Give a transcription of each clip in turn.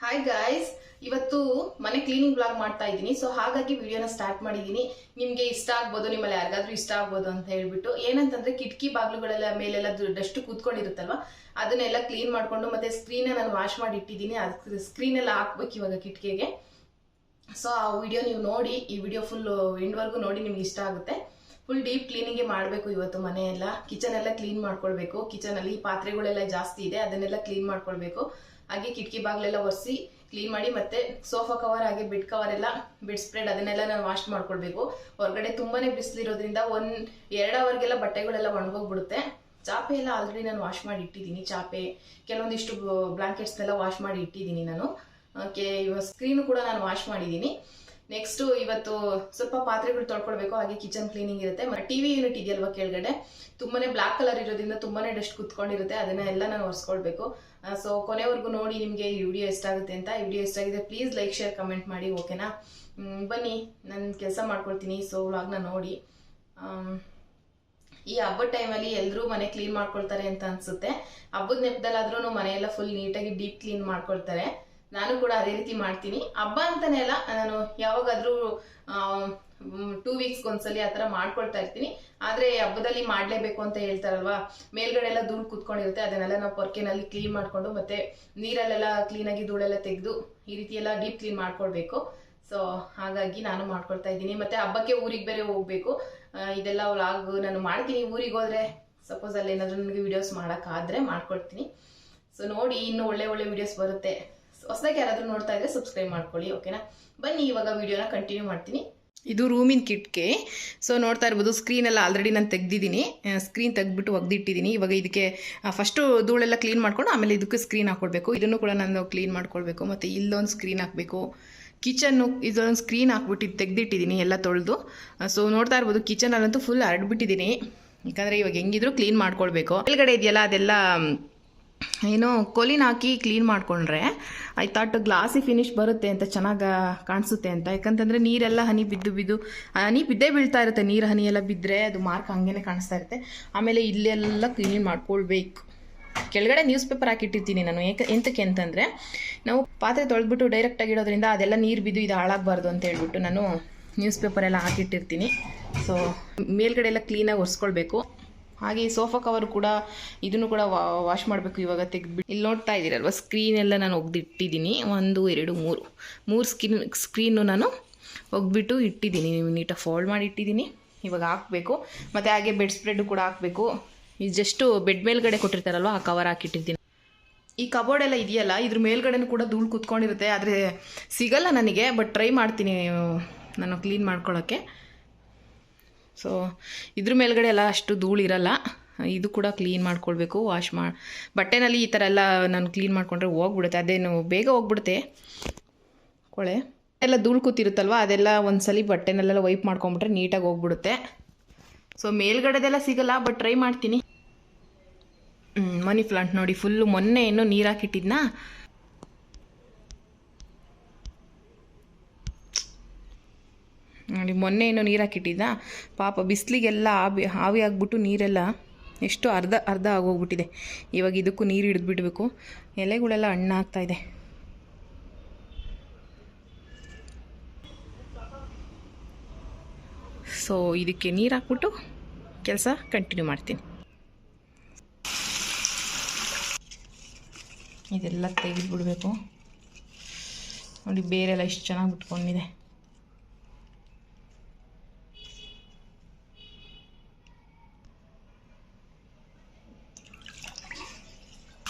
Hi guys, ಇವತ್ತು ಮನೆ cleaning blog ಮಾಡ್ತಾ ಇದ್ದೀನಿ. ಸೊ ಹಾಗಾಗಿ ವಿಡಿಯೋನ ಸ್ಟಾರ್ಟ್ ಮಾಡಿದ್ದೀನಿ. ನಿಮ್ಗೆ ಇಷ್ಟ ಆಗ್ಬೋದು, ನಿಮ್ಮಲ್ಲಿ ಯಾರಿಗಾದ್ರೂ ಇಷ್ಟ ಆಗ್ಬೋದು ಅಂತ ಹೇಳ್ಬಿಟ್ಟು. ಏನಂತಂದ್ರೆ ಕಿಟಕಿ ಬಾಗ್ಲುಗಳೆಲ್ಲ ಮೇಲೆಲ್ಲ ಡಸ್ಟ್ ಕೂತ್ಕೊಂಡಿರುತ್ತಲ್ವಾ, ಅದನ್ನೆಲ್ಲ ಕ್ಲೀನ್ ಮಾಡ್ಕೊಂಡು ಮತ್ತೆ ಸ್ಕ್ರೀನ್ ನಾನು ವಾಶ್ ಮಾಡಿ ಇಟ್ಟಿದ್ದೀನಿ. ಅದಕ್ಕೆ ಸ್ಕ್ರೀನ್ ಎಲ್ಲ ಹಾಕ್ಬೇಕು ಇವಾಗ ಕಿಟಕಿಗೆ. ಸೊ ಆ ವಿಡಿಯೋ ನೀವು ನೋಡಿ, ಈ ವಿಡಿಯೋ ಫುಲ್ ಎಂಡ್ವರೆಗೂ ನೋಡಿ, ನಿಮ್ಗೆ ಇಷ್ಟ ಆಗುತ್ತೆ. ಫುಲ್ ಡೀಪ್ ಕ್ಲೀನಿಂಗ್ ಮಾಡಬೇಕು ಇವತ್ತು. ಮನೆಯೆಲ್ಲ ಕಿಚನ್ ಎಲ್ಲ ಕ್ಲೀನ್ ಮಾಡ್ಕೊಳ್ಬೇಕು. ಕಿಚನ್ ಅಲ್ಲಿ ಪಾತ್ರೆಗಳೆಲ್ಲ ಜಾಸ್ತಿ ಇದೆ, ಅದನ್ನೆಲ್ಲ ಕ್ಲೀನ್ ಮಾಡ್ಕೊಳ್ಬೇಕು. ಹಾಗೆ ಕಿಟಕಿ ಬಾಗ್ಲೆಲ್ಲ ಒರೆಸಿ ಕ್ಲೀನ್ ಮಾಡಿ, ಮತ್ತೆ ಸೋಫಾ ಕವರ್ ಹಾಗೆ ಬೆಡ್ ಕವರ್ ಎಲ್ಲ, ಬೆಡ್ ಸ್ಪ್ರೆಡ್ ಅದನ್ನೆಲ್ಲ ನಾನು ವಾಶ್ ಮಾಡ್ಕೊಳ್ಬೇಕು. ಹೊರಗಡೆ ತುಂಬಾನೇ ಬಿಸಿಲಿರೋದ್ರಿಂದ 1-2 ಅವರ್ಗೆಲ್ಲ ಬಟ್ಟೆಗಳೆಲ್ಲ ಒಣಗೋಗ್ಬಿಡುತ್ತೆ. ಚಾಪೆ ಎಲ್ಲ ಆಲ್ರೆಡಿ ನಾನು ವಾಶ್ ಮಾಡಿ ಇಟ್ಟಿದ್ದೀನಿ. ಚಾಪೆ ಕೆಲವೊಂದಿಷ್ಟು ಬ್ಲಾಂಕೆಟ್ಸ್ನೆಲ್ಲ ವಾಶ್ ಮಾಡಿ ಇಟ್ಟಿದ್ದೀನಿ ನಾನು. ಇವಾಗ ಸ್ಕ್ರೀನು ಕೂಡ ನಾನು ವಾಶ್ ಮಾಡಿದ್ದೀನಿ. ನೆಕ್ಸ್ಟ್ ಇವತ್ತು ಸ್ವಲ್ಪ ಪಾತ್ರೆಗಳು ತೊಳ್ಕೊಳ್ಬೇಕು. ಹಾಗೆ ಕಿಚನ್ ಕ್ಲೀನಿಂಗ್ ಇರುತ್ತೆ. ಟಿವಿ ಯೂನಿಟ್ ಇದೆಯಲ್ವಾ ಕೆಳಗಡೆ, ತುಂಬಾನೇ ಬ್ಲಾಕ್ ಕಲರ್ ಇರೋದ್ರಿಂದ ತುಂಬಾನೇ ಡಸ್ಟ್ ಕುತ್ಕೊಂಡಿರುತ್ತೆ. ಅದನ್ನೆಲ್ಲ ನಾನು ಒರೆಸ್ಕೊಳ್ಬೇಕು. ಸೊ ಕೊನೆವರೆಗೂ ನೋಡಿ, ನಿಮಗೆ ಈ ವಿಡಿಯೋ ಇಷ್ಟ ಆಗುತ್ತೆ ಅಂತ. ಈ ವಿಡಿಯೋ ಇಷ್ಟ ಆಗಿದೆ ಪ್ಲೀಸ್ ಲೈಕ್ ಶೇರ್ ಕಮೆಂಟ್ ಮಾಡಿ, ಓಕೆನಾ? ಬನ್ನಿ ನಾನು ಕೆಲಸ ಮಾಡ್ಕೊಳ್ತೀನಿ. ಸೊ ವ್ಲಾಗ್ನ ನೋಡಿ. ಈ ಹಬ್ಬದ ಟೈಮಲ್ಲಿ ಎಲ್ಲರೂ ಮನೆ ಕ್ಲೀನ್ ಮಾಡ್ಕೊಳ್ತಾರೆ ಅಂತ ಅನ್ಸುತ್ತೆ. ಹಬ್ಬದ ನೆಪದಲ್ಲಾದ್ರೂ ಮನೆಯೆಲ್ಲ ಫುಲ್ ನೀಟಾಗಿ ಡೀಪ್ ಕ್ಲೀನ್ ಮಾಡ್ಕೊಳ್ತಾರೆ. ನಾನು ಕೂಡ ಅದೇ ರೀತಿ ಮಾಡ್ತೀನಿ. ಹಬ್ಬ ಅಂತಾನೆ ಅಲ್ಲ, ನಾನು ಯಾವಾಗಾದ್ರೂ 2 ವೀಕ್ಸ್ಗೆ ಒಂದ್ಸಲಿ ಆ ಥರ ಮಾಡ್ಕೊಳ್ತಾ ಇರ್ತೀನಿ. ಆದ್ರೆ ಹಬ್ಬದಲ್ಲಿ ಮಾಡ್ಲೇಬೇಕು ಅಂತ ಹೇಳ್ತಾರಲ್ವಾ, ಮೇಲ್ಗಡೆ ಎಲ್ಲ ಧೂಳು ಕುತ್ಕೊಂಡಿರುತ್ತೆ. ಅದನ್ನೆಲ್ಲ ನಾವು ಪೊರ್ಕೆನಲ್ಲಿ ಕ್ಲೀನ್ ಮಾಡ್ಕೊಂಡು ಮತ್ತೆ ನೀರಲ್ಲೆಲ್ಲ ಕ್ಲೀನಾಗಿ ಧೂಳೆಲ್ಲ ತೆಗೆದು ಈ ರೀತಿ ಎಲ್ಲ ಡೀಪ್ ಕ್ಲೀನ್ ಮಾಡ್ಕೊಳ್ಬೇಕು. ಸೊ ಹಾಗಾಗಿ ನಾನು ಮಾಡ್ಕೊಳ್ತಾ ಇದ್ದೀನಿ. ಮತ್ತೆ ಹಬ್ಬಕ್ಕೆ ಊರಿಗೆ ಬೇರೆ ಹೋಗ್ಬೇಕು. ಇದೆಲ್ಲ ವ್ಲಾಗ್ ನಾನು ಮಾಡ್ತೀನಿ. ಊರಿಗೆ ಹೋದ್ರೆ ಸಪೋಸ್ ಅಲ್ಲಿ ಏನಾದ್ರೂ ನನಗೆ ವಿಡಿಯೋಸ್ ಮಾಡೋಕ್ಕಾದ್ರೆ ಮಾಡ್ಕೊಳ್ತೀನಿ. ಸೊ ನೋಡಿ, ಇನ್ನು ಒಳ್ಳೆ ಒಳ್ಳೆ ವಿಡಿಯೋಸ್ ಬರುತ್ತೆ. ಹೊಸದಾಗಿ ಯಾರಾದ್ರೂ ನೋಡ್ತಾ ಇದ್ರೆ ಸಬ್ಸ್ಕ್ರೈಬ್ ಮಾಡ್ಕೊಳ್ಳಿ, ಓಕೆನಾ? ಬನ್ನಿ ಇವಾಗ ವಿಡಿಯೋನ ಕಂಟಿನ್ಯೂ ಮಾಡ್ತೀನಿ. ಇದು ರೂಮಿನ ಕಿಟ್ಕೆ. ಸೊ ನೋಡ್ತಾ ಇರ್ಬೋದು, ಸ್ಕ್ರೀನ್ ಎಲ್ಲ ಆಲ್ರೆಡಿ ನಾನು ತೆಗ್ದಿದ್ದೀನಿ. ಸ್ಕ್ರೀನ್ ತೆಗ್ದ್ಬಿಟ್ಟು ಒಗ್ದಿಟ್ಟಿದ್ದೀನಿ. ಇವಾಗ ಇದಕ್ಕೆ ಫಸ್ಟು ಧೂಳೆಲ್ಲ ಕ್ಲೀನ್ ಮಾಡ್ಕೊಂಡು ಆಮೇಲೆ ಇದಕ್ಕೆ ಸ್ಕ್ರೀನ್ ಹಾಕೊಳ್ಬೇಕು. ಇದನ್ನು ಕೂಡ ನಾನು ಕ್ಲೀನ್ ಮಾಡ್ಕೊಳ್ಬೇಕು. ಮತ್ತು ಇಲ್ಲೊಂದು ಸ್ಕ್ರೀನ್ ಹಾಕಬೇಕು. ಕಿಚನ್ನು ಇದೊಂದು ಸ್ಕ್ರೀನ್ ಹಾಕ್ಬಿಟ್ಟು ತೆಗ್ದಿಟ್ಟಿದ್ದೀನಿ ಎಲ್ಲ ತೊಳೆದು. ಸೊ ನೋಡ್ತಾ ಇರ್ಬೋದು, ಕಿಚನಲ್ಲಂತೂ ಫುಲ್ ಹರಡ್ಬಿಟ್ಟಿದ್ದೀನಿ. ಯಾಕಂದರೆ ಇವಾಗ ಹೆಂಗಿದ್ರು ಕ್ಲೀನ್ ಮಾಡ್ಕೊಳ್ಬೇಕು. ಮೇಲ್ಗಡೆ ಇದೆಯಲ್ಲ ಅದೆಲ್ಲ ಏನೋ ಕೊಲಿನ ಹಾಕಿ ಕ್ಲೀನ್ ಮಾಡಿಕೊಂಡ್ರೆ ಐ ಥಾಟ್ ಗ್ಲಾಸಿ ಫಿನಿಶ್ ಬರುತ್ತೆ ಅಂತ, ಚೆನ್ನಾಗಿ ಕಾಣಿಸುತ್ತೆ ಅಂತ. ಯಾಕಂತಂದರೆ ನೀರೆಲ್ಲ ಹನಿ ಬಿದ್ದೇ ಬೀಳ್ತಾ ಇರುತ್ತೆ. ನೀರು ಹನಿ ಎಲ್ಲ ಬಿದ್ದರೆ ಅದು ಮಾರ್ಕ್ ಹಂಗೇ ಕಾಣಿಸ್ತಾ ಇರುತ್ತೆ. ಆಮೇಲೆ ಇಲ್ಲೆಲ್ಲ ಕ್ಲೀನ್ ಮಾಡ್ಕೊಳ್ಬೇಕು. ಕೆಳಗಡೆ ನ್ಯೂಸ್ ಪೇಪರ್ ಹಾಕಿಟ್ಟಿರ್ತೀನಿ ನಾನು. ಎಂತಕ್ಕೆ ಅಂತಂದರೆ, ನಾವು ಪಾತ್ರೆ ತೊಳೆದ್ಬಿಟ್ಟು ಡೈರೆಕ್ಟಾಗಿ ಇಡೋದ್ರಿಂದ ಅದೆಲ್ಲ ನೀರು ಬಿದ್ದು ಇದು ಹಾಳಾಗಬಾರ್ದು ಅಂತ ಹೇಳ್ಬಿಟ್ಟು ನಾನು ನ್ಯೂಸ್ ಪೇಪರ್ ಎಲ್ಲ ಹಾಕಿಟ್ಟಿರ್ತೀನಿ. ಸೊ ಮೇಲ್ಗಡೆ ಎಲ್ಲ ಕ್ಲೀನಾಗಿ ಒರೆಸ್ಕೊಳ್ಬೇಕು. ಹಾಗೆ ಸೋಫಾ ಕವರ್ ಕೂಡ, ಇದನ್ನು ಕೂಡ ವಾಶ್ ಮಾಡಬೇಕು. ಇವಾಗ ತೆಗೆದ್ಬಿಟ್ಟು ಇಲ್ಲಿ ನೋಡ್ತಾ ಇದ್ದೀರಲ್ವ, ಸ್ಕ್ರೀನ್ ಎಲ್ಲ ನಾನು ಒಗ್ದಿಟ್ಟಿದ್ದೀನಿ. 1 2 3 ಸ್ಕ್ರೀನು ನಾನು ಒಗ್ಬಿಟ್ಟು ಇಟ್ಟಿದ್ದೀನಿ. ನೀಟಾಗಿ ಫೋಲ್ಡ್ ಮಾಡಿ ಇಟ್ಟಿದ್ದೀನಿ. ಇವಾಗ ಹಾಕಬೇಕು. ಮತ್ತು ಹಾಗೆ ಬೆಡ್ ಸ್ಪ್ರೆಡ್ ಕೂಡ ಹಾಕಬೇಕು. ಇದು ಜಸ್ಟು ಬೆಡ್ ಮೇಲ್ಗಡೆ ಕೊಟ್ಟಿರ್ತಾರಲ್ವ, ಆ ಕವರ್ ಹಾಕಿಟ್ಟಿರ್ತೀನಿ. ಈ ಕಬೋರ್ಡ್ ಎಲ್ಲ ಇದೆಯಲ್ಲ, ಇದ್ರ ಮೇಲ್ಗಡೆನೂ ಕೂಡ ಧೂಳು ಕುತ್ಕೊಂಡಿರುತ್ತೆ. ಆದರೆ ಸಿಗಲ್ಲ ನನಗೆ, ಬಟ್ ಟ್ರೈ ಮಾಡ್ತೀನಿ ನಾನು ಕ್ಲೀನ್ ಮಾಡ್ಕೊಳ್ಳೋಕ್ಕೆ. ಸೊ ಇದ್ರ ಮೇಲ್ಗಡೆ ಎಲ್ಲ ಅಷ್ಟು ಧೂಳು ಇರಲ್ಲ. ಇದು ಕೂಡ ಕ್ಲೀನ್ ಮಾಡ್ಕೊಳ್ಬೇಕು. ಬಟ್ಟೆನಲ್ಲಿ ಈ ಥರ ಎಲ್ಲ ನಾನು ಕ್ಲೀನ್ ಮಾಡಿಕೊಂಡ್ರೆ ಹೋಗ್ಬಿಡುತ್ತೆ. ಅದೇನು ಬೇಗ ಹೋಗ್ಬಿಡುತ್ತೆ ಕೊಳೆ ಎಲ್ಲ. ಧೂಳು ಕೂತಿರುತ್ತಲ್ವ, ಅದೆಲ್ಲ ಒಂದ್ಸಲಿ ಬಟ್ಟೆನಲ್ಲೆಲ್ಲ ವೈಪ್ ಮಾಡ್ಕೊಂಬಿಟ್ರೆ ನೀಟಾಗಿ ಹೋಗ್ಬಿಡುತ್ತೆ. ಸೊ ಮೇಲ್ಗಡೆದೆಲ್ಲ ಸಿಗಲ್ಲ, ಬಟ್ ಟ್ರೈ ಮಾಡ್ತೀನಿ. ಮನಿ ಪ್ಲಾಂಟ್ ನೋಡಿ, ಫುಲ್ಲು ಮೊನ್ನೆ ಏನೋ ನೀರು ಹಾಕಿಟ್ಟಿದ್ನಾ, ನೋಡಿ ಮೊನ್ನೆ ಏನೋ ನೀರು ಹಾಕಿಟ್ಟಿದ್ದ. ಪಾಪ ಬಿಸಿಲಿಗೆಲ್ಲ ಆವಿ ಆಗಿಬಿಟ್ಟು ನೀರೆಲ್ಲ ಎಷ್ಟು ಅರ್ಧ ಆಗೋಗ್ಬಿಟ್ಟಿದೆ. ಇವಾಗ ಇದಕ್ಕೂ ನೀರು ಹಿಡಿದ್ಬಿಡ್ಬೇಕು. ಎಲೆಗಳೆಲ್ಲ ಹಣ್ಣಾಗ್ತಾಯಿದೆ. ಸೊ ಇದಕ್ಕೆ ನೀರು ಹಾಕ್ಬಿಟ್ಟು ಕೆಲಸ ಕಂಟಿನ್ಯೂ ಮಾಡ್ತೀನಿ. ಇದೆಲ್ಲ ತೆಗೆದುಬಿಡ್ಬೇಕು. ನೋಡಿ ಬೇರೆಲ್ಲ ಎಷ್ಟು ಚೆನ್ನಾಗಿ ಬಿಟ್ಕೊಂಡಿದೆ.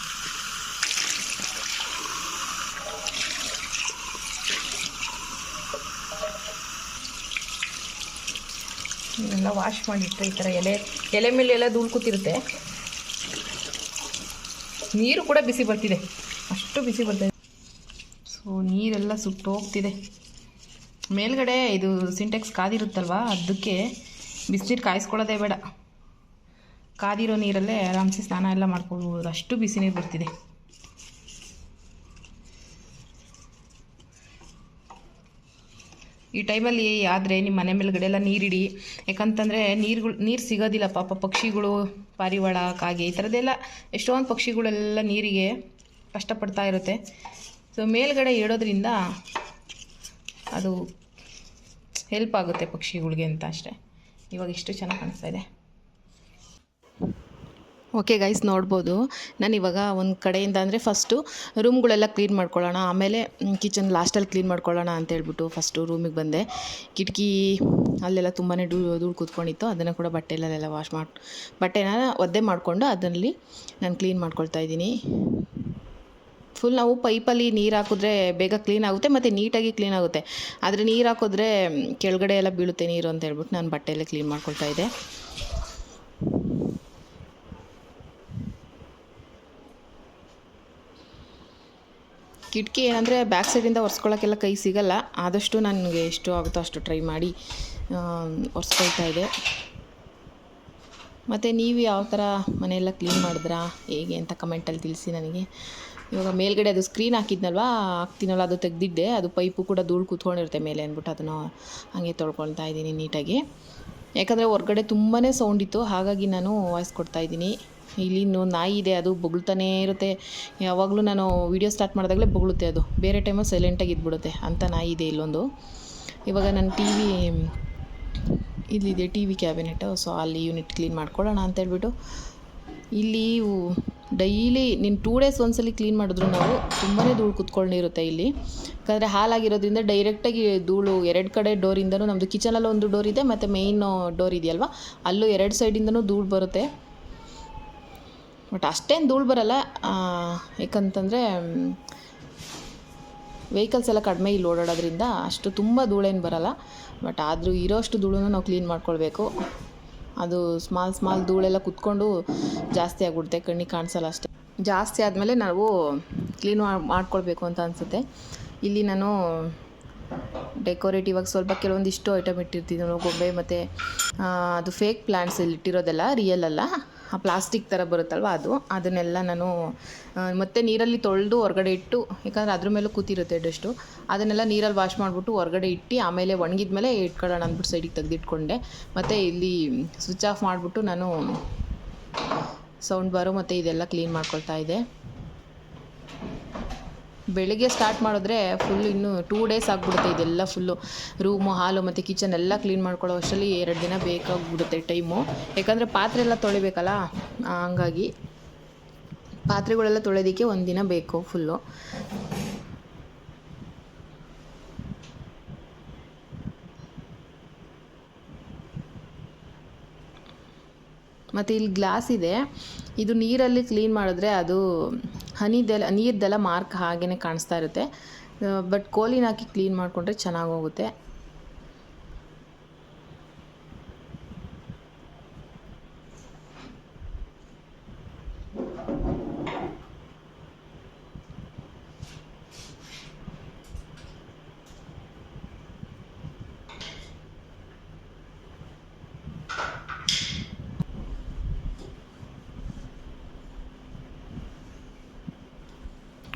ಇದೆಲ್ಲ ವಾಶ್ ಮಾಡಿಟ್ರೆ ಈ ಥರ ಎಲೆ ಮೇಲೆ ಎಲ್ಲ ಧೂಳು ಕೂತಿರುತ್ತೆ. ನೀರು ಕೂಡ ಬಿಸಿ ಬರ್ತಿದೆ, ಅಷ್ಟು ಬಿಸಿ ಬರ್ತಾಯಿದೆ. ಸೊ ನೀರೆಲ್ಲ ಸುಟ್ಟು ಹೋಗ್ತಿದೆ. ಮೇಲ್ಗಡೆ ಇದು ಸಿಂಟೆಕ್ಸ್ ಕಾದಿರುತ್ತಲ್ವ, ಅದಕ್ಕೆ ಬಿಸಿನೀರು ಕಾಯಿಸ್ಕೊಳ್ಳೋದೇ ಬೇಡ. ಕಾದಿರೋ ನೀರಲ್ಲೇ ಆರಾಮ್ಸೆ ಸ್ನಾನ ಎಲ್ಲ ಮಾಡ್ಕೊಳ್ಬೋದು, ಅಷ್ಟು ಬಿಸಿ ನೀರು ಬರ್ತಿದೆ. ಈ ಟೈಮಲ್ಲಿ ಆದರೆ ನಿಮ್ಮ ಮನೆ ಮೇಲ್ಗಡೆ ಎಲ್ಲ ನೀರಿಡಿ. ಯಾಕಂತಂದರೆ ನೀರು ಸಿಗೋದಿಲ್ಲ ಪಾಪ. ಪಕ್ಷಿಗಳು, ಪಾರಿವಾಳ, ಕಾಗೆ ಈ ಥರದ್ದೆಲ್ಲ ಎಷ್ಟೊಂದು ಪಕ್ಷಿಗಳೆಲ್ಲ ನೀರಿಗೆ ಕಷ್ಟಪಡ್ತಾ ಇರುತ್ತೆ. ಸೊ ಮೇಲ್ಗಡೆ ಇಡೋದ್ರಿಂದ ಅದು ಹೆಲ್ಪ್ ಆಗುತ್ತೆ ಪಕ್ಷಿಗಳಿಗೆ ಅಂತ ಅಷ್ಟೇ. ಇವಾಗ ಇಷ್ಟು ಚೆನ್ನಾಗಿ ಕಾಣಿಸ್ತಾ ಇದೆ. ಓಕೆ ಗೈಸ್, ನೋಡ್ಬೋದು ನಾನು ಇವಾಗ ಒಂದು ಕಡೆಯಿಂದ ಅಂದರೆ ಫಸ್ಟು ರೂಮ್ಗಳೆಲ್ಲ ಕ್ಲೀನ್ ಮಾಡ್ಕೊಳ್ಳೋಣ, ಆಮೇಲೆ ಕಿಚನ್ ಲಾಸ್ಟಲ್ಲಿ ಕ್ಲೀನ್ ಮಾಡ್ಕೊಳ್ಳೋಣ ಅಂತ ಹೇಳ್ಬಿಟ್ಟು ಫಸ್ಟು ರೂಮಿಗೆ ಬಂದೆ. ಕಿಟಕಿ ಅಲ್ಲೆಲ್ಲ ತುಂಬಾ ಧೂಳು ಕೂತ್ಕೊಂಡಿತ್ತು, ಅದನ್ನು ಕೂಡ ಬಟ್ಟೆಯಲ್ಲೆಲ್ಲ ಬಟ್ಟೆನ ಒದ್ದೆ ಮಾಡಿಕೊಂಡು ಅದರಲ್ಲಿ ನಾನು ಕ್ಲೀನ್ ಮಾಡ್ಕೊಳ್ತಾ ಇದ್ದೀನಿ. ಫುಲ್ ನಾವು ಪೈಪಲ್ಲಿ ನೀರು ಹಾಕಿದ್ರೆ ಬೇಗ ಕ್ಲೀನ್ ಆಗುತ್ತೆ ಮತ್ತು ನೀಟಾಗಿ ಕ್ಲೀನ್ ಆಗುತ್ತೆ. ಆದರೆ ನೀರು ಹಾಕಿದ್ರೆ ಕೆಳಗಡೆ ಎಲ್ಲ ಬೀಳುತ್ತೆ ನೀರು ಅಂತ ಹೇಳ್ಬಿಟ್ಟು ನಾನು ಬಟ್ಟೆಯಲ್ಲೇ ಕ್ಲೀನ್ ಮಾಡ್ಕೊಳ್ತಾ ಇದ್ದೆ. ಕಿಟಕಿ ಏನಂದರೆ ಬ್ಯಾಕ್ ಸೈಡಿಂದ ಒರೆಸ್ಕೊಳ್ಳೋಕ್ಕೆಲ್ಲ ಕೈ ಸಿಗಲ್ಲ, ಆದಷ್ಟು ನನಗೆ ಎಷ್ಟು ಆಗುತ್ತೋ ಅಷ್ಟು ಟ್ರೈ ಮಾಡಿ ಒರೆಸ್ಕೊಳ್ತಾ ಇದೆ. ಮತ್ತು ನೀವು ಯಾವ ಥರ ಮನೆಯೆಲ್ಲ ಕ್ಲೀನ್ ಮಾಡಿದ್ರಾ ಹೇಗೆ ಅಂತ ಕಮೆಂಟಲ್ಲಿ ತಿಳಿಸಿ ನನಗೆ. ಇವಾಗ ಮೇಲ್ಗಡೆ ಅದು ಸ್ಕ್ರೀನ್ ಹಾಕ್ತೀನಲ್ಲ ಅದು ತೆಗೆದಿದ್ದೆ, ಅದು ಪೈಪು ಕೂಡ ಧೂಳು ಕೂತ್ಕೊಂಡಿರುತ್ತೆ ಮೇಲೆ ಅಂದ್ಬಿಟ್ಟು ಅದನ್ನು ಹಾಗೆ ತೊಳ್ಕೊಳ್ತಾ ಇದ್ದೀನಿ ನೀಟಾಗಿ. ಯಾಕಂದರೆ ಹೊರ್ಗಡೆ ತುಂಬಾ ಸೌಂಡ್ ಇತ್ತು, ಹಾಗಾಗಿ ನಾನು ವಾಯ್ಸ್ ಕೊಡ್ತಾಯಿದ್ದೀನಿ. ಇಲ್ಲಿ ನಾಯಿ ಇದೆ, ಅದು ಬೊಗಳ್ತಾನೇ ಇರುತ್ತೆ. ಯಾವಾಗಲೂ ನಾನು ವೀಡಿಯೋ ಸ್ಟಾರ್ಟ್ ಮಾಡಿದಾಗಲೇ ಬೊಗಳುತ್ತೆ ಅದು, ಬೇರೆ ಟೈಮಲ್ಲಿ ಸೈಲೆಂಟಾಗಿ ಇದ್ಬಿಡುತ್ತೆ ಅಂಥ ನಾಯಿ ಇದೆ ಇಲ್ಲೊಂದು. ಇವಾಗ ನನ್ನ ಇಲ್ಲಿದೆ ಟಿ ವಿ ಕ್ಯಾಬಿನೆಟು, ಸೊ ಅಲ್ಲಿ ಯೂನಿಟ್ ಕ್ಲೀನ್ ಮಾಡ್ಕೊಳ್ಳೋಣ ಅಂತೇಳ್ಬಿಟ್ಟು ಇಲ್ಲಿ ಡೈಲಿ 2 ಡೇಸ್ ಒಂದ್ಸಲಿ ಕ್ಲೀನ್ ಮಾಡಿದ್ರು ನಾವು ತುಂಬಾ ಧೂಳು ಕೂತ್ಕೊಂಡಿರುತ್ತೆ ಇಲ್ಲಿ. ಯಾಕಂದರೆ ಹಾಲಾಗಿರೋದ್ರಿಂದ ಡೈರೆಕ್ಟಾಗಿ ಧೂಳು 2 ಕಡೆ ಡೋರಿಂದನೂ, ನಮ್ಮದು ಕಿಚನಲ್ಲಿ ಒಂದು ಡೋರ್ ಇದೆ ಮತ್ತು ಮೇಯ್ನ್ ಡೋರ್ ಇದೆಯಲ್ವ ಅಲ್ಲೂ 2 ಸೈಡಿಂದನೂ ಧೂಳು ಬರುತ್ತೆ. ಬಟ್ ಅಷ್ಟೇನು ಧೂಳು ಬರೋಲ್ಲ, ಯಾಕಂತಂದರೆ ವೆಹಿಕಲ್ಸ್ ಎಲ್ಲ ಕಡಿಮೆ ಇಲ್ಲಿ ಓಡಾಡೋದ್ರಿಂದ ಅಷ್ಟು ತುಂಬ ಧೂಳೇನು ಬರೋಲ್ಲ. ಬಟ್ ಆದರೂ ಇರೋಷ್ಟು ಧೂಳನ್ನು ನಾವು ಕ್ಲೀನ್ ಮಾಡ್ಕೊಳ್ಬೇಕು. ಅದು ಸ್ಮಾಲ್ ಧೂಳೆಲ್ಲ ಕುತ್ಕೊಂಡು ಜಾಸ್ತಿ ಆಗಿಬಿಡುತ್ತೆ, ಕಣ್ಣಿಗೆ ಕಾಣಿಸಲ್ಲ ಅಷ್ಟೇ. ಜಾಸ್ತಿ ಆದಮೇಲೆ ನಾವು ಕ್ಲೀನ್ ಮಾಡ್ಕೊಳ್ಬೇಕು ಅಂತ ಅನಿಸುತ್ತೆ. ಇಲ್ಲಿ ನಾನು ಡೆಕೋರೇಟಿವ್ ಆಗಿ ಸ್ವಲ್ಪ ಕೆಲವೊಂದಿಷ್ಟು ಐಟಮ್ ಇಟ್ಟಿರ್ತೀನಿ, ಗೊಂಬೆ ಮತ್ತು ಅದು ಫೇಕ್ ಪ್ಲ್ಯಾಂಟ್ಸ್ ಇಲ್ಲಿ ಇಟ್ಟಿರೋದೆಲ್ಲ ರಿಯಲ್ ಅಲ್ಲ, ಆ ಪ್ಲಾಸ್ಟಿಕ್ ಥರ ಬರುತ್ತಲ್ವ ಅದನ್ನೆಲ್ಲ ನಾನು ಮತ್ತೆ ನೀರಲ್ಲಿ ತೊಳೆದು ಹೊರಗಡೆ ಇಟ್ಟು, ಯಾಕಂದರೆ ಅದ್ರ ಮೇಲೂ ಕೂತಿರುತ್ತೆ ಡಸ್ಟು, ಅದನ್ನೆಲ್ಲ ನೀರಲ್ಲಿ ವಾಶ್ ಮಾಡಿಬಿಟ್ಟು ಹೊರಗಡೆ ಇಟ್ಟು ಆಮೇಲೆ ಒಣಗಿದ ಮೇಲೆ ಇಟ್ಕೊಳ್ಳೋಣ ಅಂದ್ಬಿಟ್ಟು ಸೈಡಿಗೆ ತೆಗೆದಿಟ್ಕೊಂಡೆ. ಮತ್ತು ಇಲ್ಲಿ ಸ್ವಿಚ್ ಆಫ್ ಮಾಡಿಬಿಟ್ಟು ನಾನು ಸೌಂಡ್ ಬಾರು ಮತ್ತು ಇದೆಲ್ಲ ಕ್ಲೀನ್ ಮಾಡ್ಕೊಳ್ತಾ ಇದ್ದೆ. ಬೆಳಿಗ್ಗೆ ಸ್ಟಾರ್ಟ್ ಮಾಡಿದ್ರೆ ಫುಲ್ ಇನ್ನೂ 2 ಡೇಸ್ ಆಗಿಬಿಡುತ್ತೆ. ಇದೆಲ್ಲ ಫುಲ್ಲು ರೂಮು, ಹಾಲು ಮತ್ತು ಕಿಚನ್ ಎಲ್ಲ ಕ್ಲೀನ್ ಮಾಡ್ಕೊಳ್ಳೋ ಅಷ್ಟರಲ್ಲಿ 2 ದಿನ ಬೇಕಾಗ್ಬಿಡುತ್ತೆ ಟೈಮು. ಯಾಕಂದರೆ ಪಾತ್ರೆ ಎಲ್ಲ ತೊಳಿಬೇಕಲ್ಲ, ಹಂಗಾಗಿ ಪಾತ್ರೆಗಳೆಲ್ಲ ತೊಳೆಯೋದಕ್ಕೆ 1 ದಿನ ಬೇಕು ಫುಲ್ಲು. ಮತ್ತು ಇಲ್ಲಿ ಗ್ಲಾಸ್ ಇದೆ, ಇದು ನೀರಲ್ಲಿ ಕ್ಲೀನ್ ಮಾಡಿದ್ರೆ ಅದು ನೀರ್ದೆಲ್ಲ ಮಾರ್ಕ್ ಹಾಗೇ ಕಾಣಿಸ್ತಾ ಇರುತ್ತೆ. ಬಟ್ ಕೋಲಿನ ಹಾಕಿ ಕ್ಲೀನ್ ಮಾಡಿಕೊಂಡ್ರೆ ಚೆನ್ನಾಗಿ ಹೋಗುತ್ತೆ.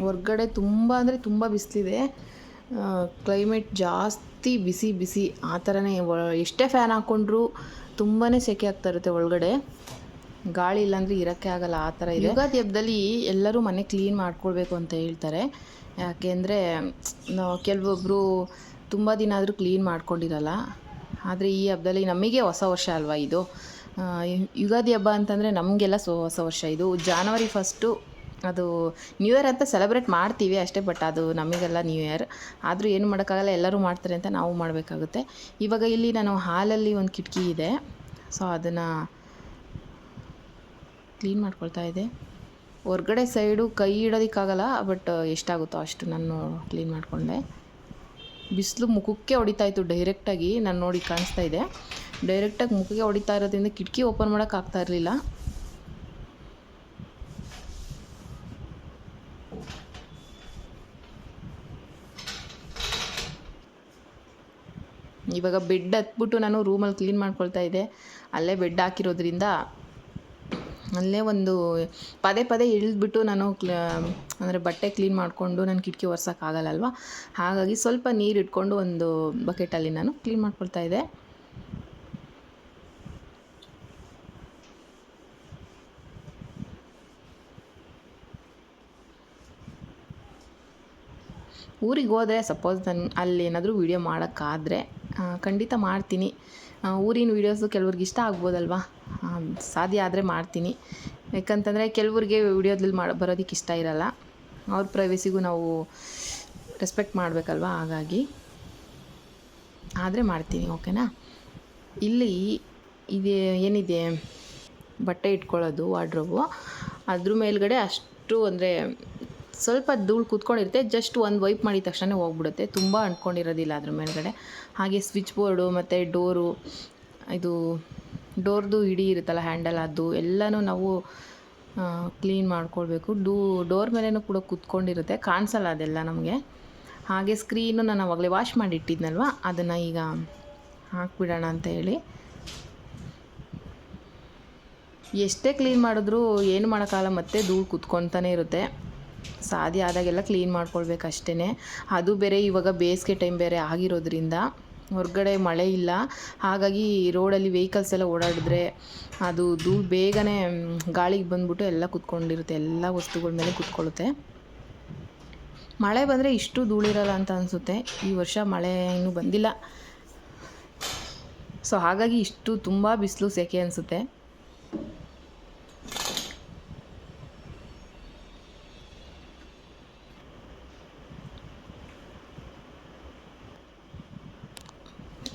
ಹೊರ್ಗಡೆ ತುಂಬ ಅಂದರೆ ತುಂಬ ಬಿಸಿಲಿದೆ, ಕ್ಲೈಮೇಟ್ ಜಾಸ್ತಿ ಬಿಸಿ ಆ ಥರನೇ. ಎಷ್ಟೇ ಫ್ಯಾನ್ ಹಾಕ್ಕೊಂಡ್ರೂ ತುಂಬಾ ಸೆಕೆ ಆಗ್ತಾ ಇರುತ್ತೆ ಒಳಗಡೆ, ಗಾಳಿ ಇಲ್ಲಾಂದರೆ ಇರೋಕ್ಕೆ ಆಗಲ್ಲ ಆ ಥರ ಇದೆ. ಯುಗಾದಿ ಹಬ್ಬದಲ್ಲಿ ಎಲ್ಲರೂ ಮನೆ ಕ್ಲೀನ್ ಮಾಡ್ಕೊಳ್ಬೇಕು ಅಂತ ಹೇಳ್ತಾರೆ. ಯಾಕೆಂದರೆ ಕೆಲವೊಬ್ಬರು ತುಂಬ ದಿನ ಆದರೂ ಕ್ಲೀನ್ ಮಾಡ್ಕೊಂಡಿರಲ್ಲ. ಆದರೆ ಈ ಹಬ್ಬದಲ್ಲಿ ನಮಗೆ ಹೊಸ ವರ್ಷ ಅಲ್ವಾ ಇದು, ಯುಗಾದಿ ಹಬ್ಬ ಅಂತಂದರೆ ನಮಗೆಲ್ಲ ಹೊಸ ವರ್ಷ. ಇದು January 1 ಅದು ನ್ಯೂ ಇಯರ್ ಅಂತ ಸೆಲೆಬ್ರೇಟ್ ಮಾಡ್ತೀವಿ ಅಷ್ಟೇ, ಬಟ್ ಅದು ನಮಗೆಲ್ಲ ನ್ಯೂ ಇಯರ್. ಆದರೂ ಏನು ಮಾಡೋಕ್ಕಾಗಲ್ಲ, ಎಲ್ಲರೂ ಮಾಡ್ತಾರೆ ಅಂತ ನಾವು ಮಾಡಬೇಕಾಗುತ್ತೆ. ಇವಾಗ ಇಲ್ಲಿ ನಾನು ಹಾಲಲ್ಲಿ ಒಂದು ಕಿಟಕಿ ಇದೆ, ಸೊ ಅದನ್ನು ಕ್ಲೀನ್ ಮಾಡ್ಕೊಳ್ತಾ ಇದೆ. ಹೊರ್ಗಡೆ ಸೈಡು ಕೈ ಇಡೋದಕ್ಕಾಗಲ್ಲ, ಬಟ್ ಎಷ್ಟಾಗುತ್ತೋ ಅಷ್ಟು ನಾನು ಕ್ಲೀನ್ ಮಾಡಿಕೊಂಡೆ. ಬಿಸಿಲು ಮುಖಕ್ಕೆ ಹೊಡಿತಾಯಿತ್ತು ಡೈರೆಕ್ಟಾಗಿ, ನಾನು ನೋಡಿ ಕಾಣಿಸ್ತಾ ಇದೆ, ಡೈರೆಕ್ಟಾಗಿ ಮುಖಕ್ಕೆ ಹೊಡಿತಾ ಇರೋದ್ರಿಂದ ಕಿಟಕಿ ಓಪನ್ ಮಾಡೋಕ್ಕಾಗ್ತಾ ಇರಲಿಲ್ಲ. ಇವಾಗ ಬೆಡ್ ಹತ್ಬಿಟ್ಟು ನಾನು ರೂಮಲ್ಲಿ ಕ್ಲೀನ್ ಮಾಡ್ಕೊಳ್ತಾ ಇದ್ದೆ. ಅಲ್ಲೇ ಬೆಡ್ ಹಾಕಿರೋದ್ರಿಂದ ಅಲ್ಲೇ ಒಂದು ಪದೇ ಇಳಿದ್ಬಿಟ್ಟು ನಾನು ಅಂದರೆ ಬಟ್ಟೆ ಕ್ಲೀನ್ ಮಾಡಿಕೊಂಡು ನಾನು ಕಿಟಕಿ ಒರೆಸೋಕ್ಕಾಗಲ್ಲಲ್ವ, ಹಾಗಾಗಿ ಸ್ವಲ್ಪ ನೀರು ಇಟ್ಕೊಂಡು ಒಂದು ಬಕೆಟಲ್ಲಿ ನಾನು ಕ್ಲೀನ್ ಮಾಡ್ಕೊಳ್ತಾ ಇದ್ದೆ. ಊರಿಗೆ ಹೋದರೆ ಸಪೋಸ್ ನಾನು ಅಲ್ಲಿ ಏನಾದರೂ ವೀಡಿಯೋ ಮಾಡೋಕ್ಕಾದರೆ ಖಂಡಿತ ಮಾಡ್ತೀನಿ. ಊರಿನ ವೀಡಿಯೋಸು ಕೆಲವ್ರಿಗೆ ಇಷ್ಟ ಆಗ್ಬೋದಲ್ವಾ, ಸಾಧ್ಯ ಆದರೆ ಮಾಡ್ತೀನಿ. ಯಾಕಂತಂದರೆ ಕೆಲವ್ರಿಗೆ ವೀಡಿಯೋದಲ್ಲಿ ಬರೋದಕ್ಕೆ ಇಷ್ಟ ಇರಲ್ಲ, ಅವ್ರ ಪ್ರೈವಸಿಗೂ ನಾವು ರೆಸ್ಪೆಕ್ಟ್ ಮಾಡಬೇಕಲ್ವ, ಹಾಗಾಗಿ ಆದರೆ ಮಾಡ್ತೀನಿ. ಓಕೆನಾ. ಇಲ್ಲಿ ಇದೆ ಏನಿದೆ ಬಟ್ಟೆ ಇಟ್ಕೊಳ್ಳೋದು ವಾರ್ಡ್ರೋಬು, ಅದ್ರ ಮೇಲ್ಗಡೆ ಅಷ್ಟು ಅಂದರೆ ಸ್ವಲ್ಪ ಧೂಳು ಕೂತ್ಕೊಂಡಿರುತ್ತೆ, ಜಸ್ಟ್ ಒಂದು ವೈಪ್ ಮಾಡಿದ ತಕ್ಷಣ ಹೋಗ್ಬಿಡುತ್ತೆ, ತುಂಬ ಅಂಟ್ಕೊಂಡಿರೋದಿಲ್ಲ ಅದ್ರ ಮೇಲ್ಗಡೆ. ಹಾಗೆ ಸ್ವಿಚ್ ಬೋರ್ಡು ಮತ್ತು ಡೋರು, ಇದು ಡೋರ್ದು ಹಿಡಿ ಇರುತ್ತಲ್ಲ ಹ್ಯಾಂಡಲ್, ಅದು ಎಲ್ಲನೂ ನಾವು ಕ್ಲೀನ್ ಮಾಡ್ಕೊಳ್ಬೇಕು. ಡೋರ್ ಮೇಲೇನೂ ಕೂಡ ಕೂತ್ಕೊಂಡಿರುತ್ತೆ, ಕಾಣಿಸಲ್ಲ ಅದೆಲ್ಲ ನಮಗೆ. ಹಾಗೆ ಸ್ಕ್ರೀನು ನಾನು ಅವಾಗಲೇ ವಾಶ್ ಮಾಡಿ ಇಟ್ಟಿದ್ನಲ್ವ, ಅದನ್ನು ಈಗ ಹಾಕ್ಬಿಡೋಣ ಅಂತ ಹೇಳಿ. ಎಷ್ಟೇ ಕ್ಲೀನ್ ಮಾಡಿದ್ರೂ ಏನು ಮಾಡೋಕ್ಕಾಗಲ್ಲ, ಮತ್ತೆ ಧೂಳು ಕೂತ್ಕೊತಾನೆ ಇರುತ್ತೆ. ಸಾಧ್ಯ ಆದಾಗೆಲ್ಲ ಕ್ಲೀನ್ ಮಾಡ್ಕೊಳ್ಬೇಕು ಅಷ್ಟೇ. ಅದು ಬೇರೆ ಇವಾಗ ಬೇಸಿಗೆ ಟೈಮ್ ಬೇರೆ ಆಗಿರೋದ್ರಿಂದ ಹೊರಗಡೆ ಮಳೆ ಇಲ್ಲ, ಹಾಗಾಗಿ ರೋಡಲ್ಲಿ ವೆಹಿಕಲ್ಸ್ ಎಲ್ಲ ಓಡಾಡಿದ್ರೆ ಅದು ಧೂಳು ಬೇಗನೆ ಗಾಳಿಗೆ ಬಂದ್ಬಿಟ್ಟು ಎಲ್ಲ ಕೂತ್ಕೊಂಡಿರುತ್ತೆ, ಎಲ್ಲ ವಸ್ತುಗಳ ಮೇಲೆ ಕೂತ್ಕೊಳ್ಳುತ್ತೆ. ಮಳೆ ಬಂದರೆ ಇಷ್ಟು ಧೂಳಿರಲ್ಲ ಅಂತ ಅನಿಸುತ್ತೆ. ಈ ವರ್ಷ ಮಳೆ ಇನ್ನೂ ಬಂದಿಲ್ಲ, ಸೊ ಹಾಗಾಗಿ ಇಷ್ಟು ತುಂಬ ಬಿಸಿಲು ಸೆಕೆ ಅನಿಸುತ್ತೆ.